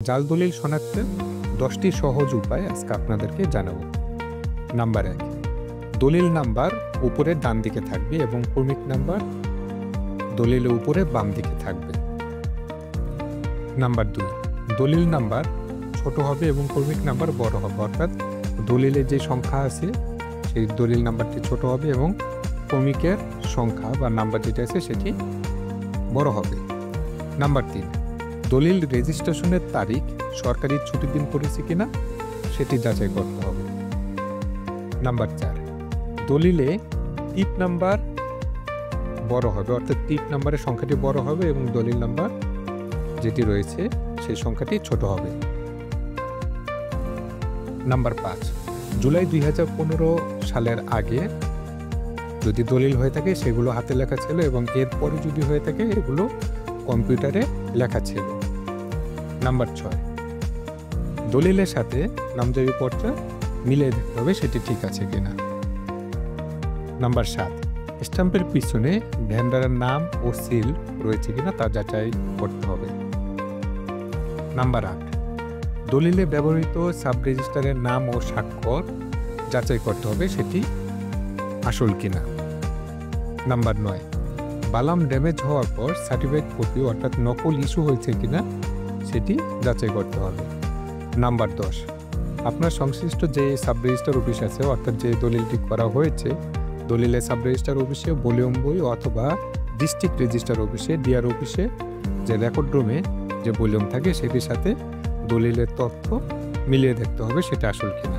জাল দলিল শনাক্তের 10টি সহজ উপায় আজকে আপনাদেরকে জানাবো। নাম্বার 1, দলিল নাম্বার উপরে ডান দিকে থাকবে এবং ক্রমিক নাম্বার দলিলের উপরে বাম দিকে থাকবে। নাম্বার 2, দলিল নাম্বার ছোট হবে এবং ক্রমিক নাম্বার বড় হবে, অর্থাৎ দলিলে যে সংখ্যা আছে সেই দলিল নাম্বারটি ছোট হবে এবং ক্রমিকের সংখ্যা বা নাম্বার যেটা আছে সেটি বড় হবে। নাম্বার 3, দলিল রেজিস্ট্রেশনের তারিখ সরকারি ছুটির দিন পড়েছে কিনা সেটি যাচাই করতে হবে। নাম্বার 4, দলিলে টিপ নাম্বার বড় হবে, অর্থাৎ টিপ নাম্বারের সংখ্যাটি বড় হবে এবং দলিল নাম্বার যেটি রয়েছে সেই সংখ্যাটি ছোট হবে। নাম্বার 5, জুলাই 2015 সালের আগে যদি দলিল হয়ে থাকে সেগুলো হাতে লেখা ছিল এবং এরপরে যদি হয়ে থাকে এগুলো কম্পিউটারে লেখা ছিল। নাম্বার 6, দলিলের সাথে নামজারি পত্র মিলিয়ে দেখতে হবে সেটি ঠিক আছে কিনা। নাম্বার 7, স্ট্যাম্পের পিছনে ভেন্ডারের নাম ও সিল রয়েছে কিনা তা যাচাই করতে হবে। নাম্বার 8, দলিলে ব্যবহৃত সাব রেজিস্ট্রারের নাম ও স্বাক্ষর যাচাই করতে হবে সেটি আসল কিনা। নাম্বার 9, বালাম ড্যামেজ হওয়ার পর সার্টিফাইড কপি অর্থাৎ নকল ইস্যু হয়েছে কিনা সেটি যাচাই করতে হবে। নাম্বার 10, আপনার সংশ্লিষ্ট যে সাব রেজিস্ট্রার অফিস আছে অর্থাৎ যে দলিলটি করা হয়েছে দলিলের সাব রেজিস্ট্রার অফিসে ভলিউম বই অথবা ডিস্ট্রিক্ট রেজিস্ট্রার অফিসে ডিআর অফিসে যে রেকর্ড রুমে যে ভলিউম থাকে সেটির সাথে দলিলের তথ্য মিলিয়ে দেখতে হবে সেটা আসল কিনা।